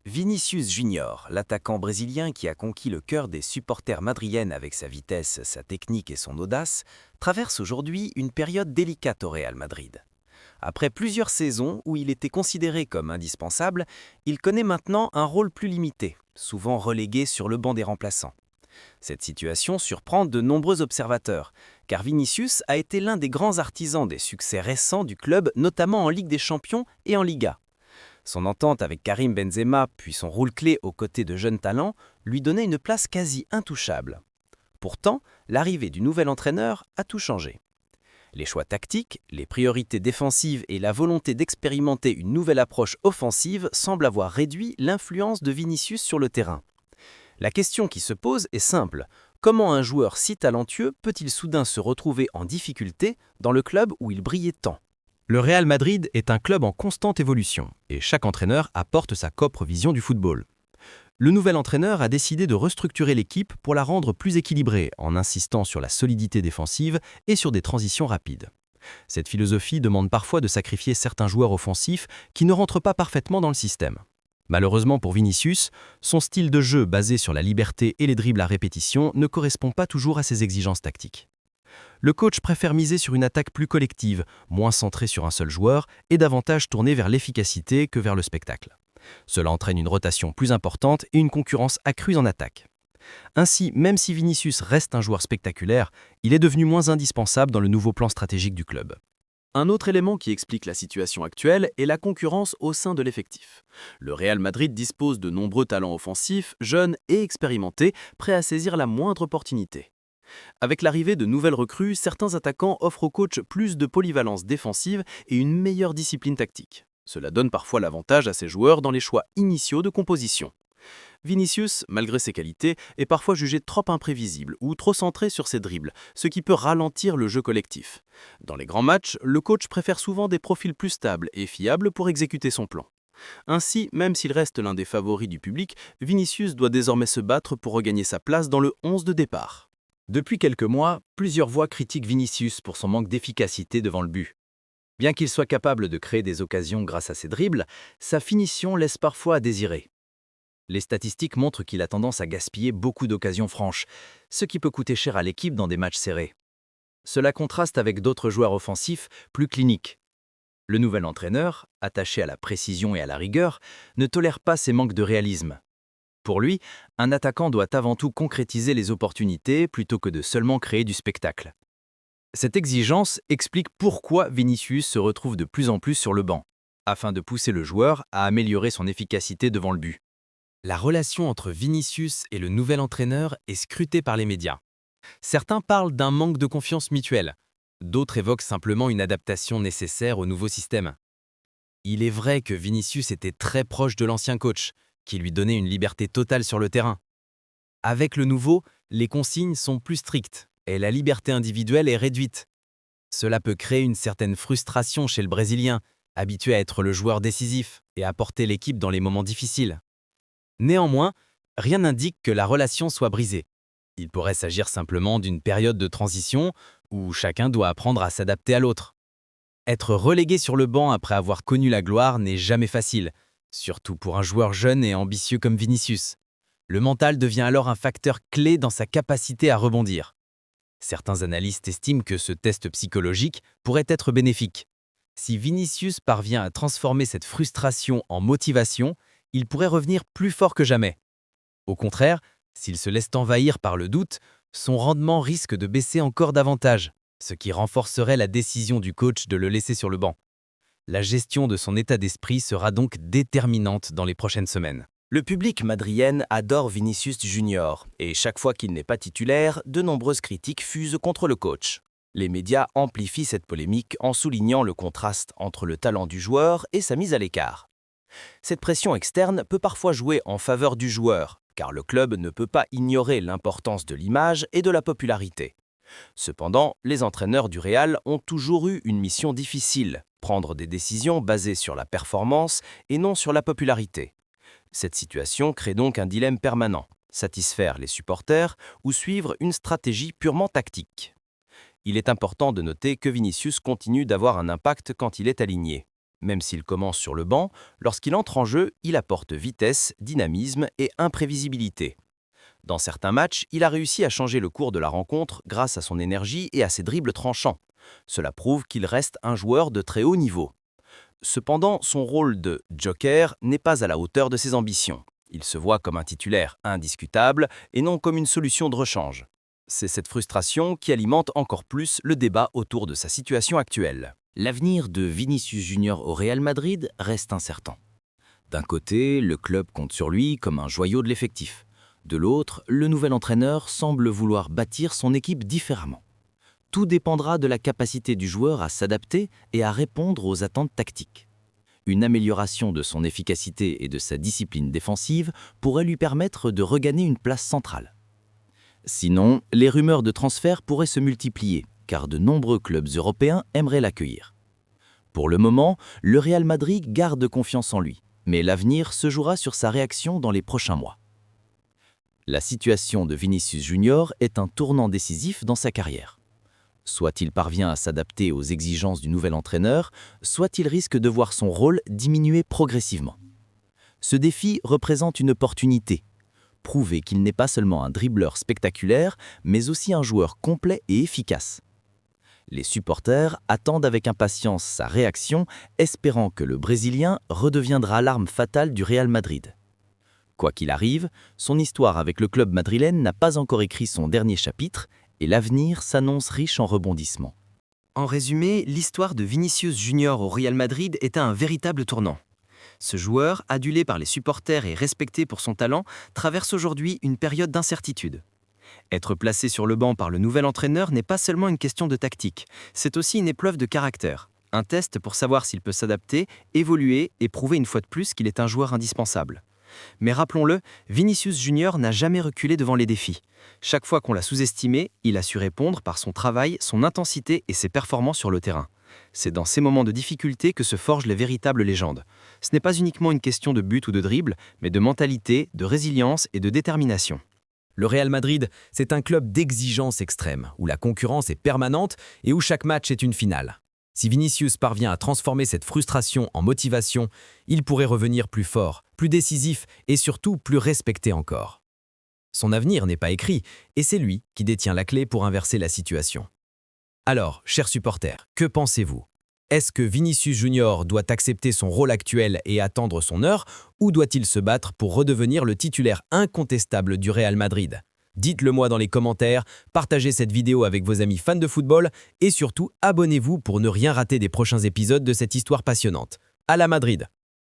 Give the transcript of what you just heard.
Vinicius Junior, l'attaquant brésilien qui a conquis le cœur des supporters madriennes avec sa vitesse, sa technique et son audace, traverse aujourd'hui une période délicate au Real Madrid. Après plusieurs saisons où il était considéré comme indispensable, il connaît maintenant un rôle plus limité, souvent relégué sur le banc des remplaçants. Cette situation surprend de nombreux observateurs, car Vinicius a été l'un des grands artisans des succès récents du club, notamment en Ligue des Champions et en Liga. Son entente avec Karim Benzema, puis son rôle clé aux côtés de jeunes talents, lui donnait une place quasi intouchable. Pourtant, l'arrivée du nouvel entraîneur a tout changé. Les choix tactiques, les priorités défensives et la volonté d'expérimenter une nouvelle approche offensive semblent avoir réduit l'influence de Vinicius sur le terrain. La question qui se pose est simple. Comment un joueur si talentueux peut-il soudain se retrouver en difficulté dans le club où il brillait tant ? Le Real Madrid est un club en constante évolution et chaque entraîneur apporte sa propre vision du football. Le nouvel entraîneur a décidé de restructurer l'équipe pour la rendre plus équilibrée en insistant sur la solidité défensive et sur des transitions rapides. Cette philosophie demande parfois de sacrifier certains joueurs offensifs qui ne rentrent pas parfaitement dans le système. Malheureusement pour Vinicius, son style de jeu basé sur la liberté et les dribbles à répétition ne correspond pas toujours à ses exigences tactiques. Le coach préfère miser sur une attaque plus collective, moins centrée sur un seul joueur et davantage tournée vers l'efficacité que vers le spectacle. Cela entraîne une rotation plus importante et une concurrence accrue en attaque. Ainsi, même si Vinicius reste un joueur spectaculaire, il est devenu moins indispensable dans le nouveau plan stratégique du club. Un autre élément qui explique la situation actuelle est la concurrence au sein de l'effectif. Le Real Madrid dispose de nombreux talents offensifs, jeunes et expérimentés, prêts à saisir la moindre opportunité. Avec l'arrivée de nouvelles recrues, certains attaquants offrent au coach plus de polyvalence défensive et une meilleure discipline tactique. Cela donne parfois l'avantage à ces joueurs dans les choix initiaux de composition. Vinicius, malgré ses qualités, est parfois jugé trop imprévisible ou trop centré sur ses dribbles, ce qui peut ralentir le jeu collectif. Dans les grands matchs, le coach préfère souvent des profils plus stables et fiables pour exécuter son plan. Ainsi, même s'il reste l'un des favoris du public, Vinicius doit désormais se battre pour regagner sa place dans le 11 de départ. Depuis quelques mois, plusieurs voix critiquent Vinicius pour son manque d'efficacité devant le but. Bien qu'il soit capable de créer des occasions grâce à ses dribbles, sa finition laisse parfois à désirer. Les statistiques montrent qu'il a tendance à gaspiller beaucoup d'occasions franches, ce qui peut coûter cher à l'équipe dans des matchs serrés. Cela contraste avec d'autres joueurs offensifs plus cliniques. Le nouvel entraîneur, attaché à la précision et à la rigueur, ne tolère pas ces manques de réalisme. Pour lui, un attaquant doit avant tout concrétiser les opportunités plutôt que de seulement créer du spectacle. Cette exigence explique pourquoi Vinicius se retrouve de plus en plus sur le banc, afin de pousser le joueur à améliorer son efficacité devant le but. La relation entre Vinicius et le nouvel entraîneur est scrutée par les médias. Certains parlent d'un manque de confiance mutuelle, d'autres évoquent simplement une adaptation nécessaire au nouveau système. Il est vrai que Vinicius était très proche de l'ancien coach, qui lui donnait une liberté totale sur le terrain. Avec le nouveau, les consignes sont plus strictes et la liberté individuelle est réduite. Cela peut créer une certaine frustration chez le Brésilien, habitué à être le joueur décisif et à porter l'équipe dans les moments difficiles. Néanmoins, rien n'indique que la relation soit brisée. Il pourrait s'agir simplement d'une période de transition où chacun doit apprendre à s'adapter à l'autre. Être relégué sur le banc après avoir connu la gloire n'est jamais facile, surtout pour un joueur jeune et ambitieux comme Vinicius. Le mental devient alors un facteur clé dans sa capacité à rebondir. Certains analystes estiment que ce test psychologique pourrait être bénéfique. Si Vinicius parvient à transformer cette frustration en motivation, il pourrait revenir plus fort que jamais. Au contraire, s'il se laisse envahir par le doute, son rendement risque de baisser encore davantage, ce qui renforcerait la décision du coach de le laisser sur le banc. La gestion de son état d'esprit sera donc déterminante dans les prochaines semaines. Le public madrilène adore Vinicius Junior et chaque fois qu'il n'est pas titulaire, de nombreuses critiques fusent contre le coach. Les médias amplifient cette polémique en soulignant le contraste entre le talent du joueur et sa mise à l'écart. Cette pression externe peut parfois jouer en faveur du joueur, car le club ne peut pas ignorer l'importance de l'image et de la popularité. Cependant, les entraîneurs du Real ont toujours eu une mission difficile, prendre des décisions basées sur la performance et non sur la popularité. Cette situation crée donc un dilemme permanent, satisfaire les supporters ou suivre une stratégie purement tactique. Il est important de noter que Vinicius continue d'avoir un impact quand il est aligné. Même s'il commence sur le banc, lorsqu'il entre en jeu, il apporte vitesse, dynamisme et imprévisibilité. Dans certains matchs, il a réussi à changer le cours de la rencontre grâce à son énergie et à ses dribbles tranchants. Cela prouve qu'il reste un joueur de très haut niveau. Cependant, son rôle de joker n'est pas à la hauteur de ses ambitions. Il se voit comme un titulaire indiscutable et non comme une solution de rechange. C'est cette frustration qui alimente encore plus le débat autour de sa situation actuelle. L'avenir de Vinicius Junior au Real Madrid reste incertain. D'un côté, le club compte sur lui comme un joyau de l'effectif. De l'autre, le nouvel entraîneur semble vouloir bâtir son équipe différemment. Tout dépendra de la capacité du joueur à s'adapter et à répondre aux attentes tactiques. Une amélioration de son efficacité et de sa discipline défensive pourrait lui permettre de regagner une place centrale. Sinon, les rumeurs de transfert pourraient se multiplier, car de nombreux clubs européens aimeraient l'accueillir. Pour le moment, le Real Madrid garde confiance en lui, mais l'avenir se jouera sur sa réaction dans les prochains mois. La situation de Vinicius Junior est un tournant décisif dans sa carrière. Soit il parvient à s'adapter aux exigences du nouvel entraîneur, soit il risque de voir son rôle diminuer progressivement. Ce défi représente une opportunité. Prouver qu'il n'est pas seulement un dribbleur spectaculaire, mais aussi un joueur complet et efficace. Les supporters attendent avec impatience sa réaction, espérant que le Brésilien redeviendra l'arme fatale du Real Madrid. Quoi qu'il arrive, son histoire avec le club madrilène n'a pas encore écrit son dernier chapitre et l'avenir s'annonce riche en rebondissements. En résumé, l'histoire de Vinicius Junior au Real Madrid est un véritable tournant. Ce joueur, adulé par les supporters et respecté pour son talent, traverse aujourd'hui une période d'incertitude. Être placé sur le banc par le nouvel entraîneur n'est pas seulement une question de tactique, c'est aussi une épreuve de caractère. Un test pour savoir s'il peut s'adapter, évoluer et prouver une fois de plus qu'il est un joueur indispensable. Mais rappelons-le, Vinicius Junior n'a jamais reculé devant les défis. Chaque fois qu'on l'a sous-estimé, il a su répondre par son travail, son intensité et ses performances sur le terrain. C'est dans ces moments de difficulté que se forgent les véritables légendes. Ce n'est pas uniquement une question de but ou de dribble, mais de mentalité, de résilience et de détermination. Le Real Madrid, c'est un club d'exigence extrême, où la concurrence est permanente et où chaque match est une finale. Si Vinicius parvient à transformer cette frustration en motivation, il pourrait revenir plus fort, plus décisif et surtout plus respecté encore. Son avenir n'est pas écrit et c'est lui qui détient la clé pour inverser la situation. Alors, chers supporters, que pensez-vous? Est-ce que Vinicius Junior doit accepter son rôle actuel et attendre son heure, ou doit-il se battre pour redevenir le titulaire incontestable du Real Madrid? Dites-le moi dans les commentaires, partagez cette vidéo avec vos amis fans de football et surtout abonnez-vous pour ne rien rater des prochains épisodes de cette histoire passionnante. À la Madrid!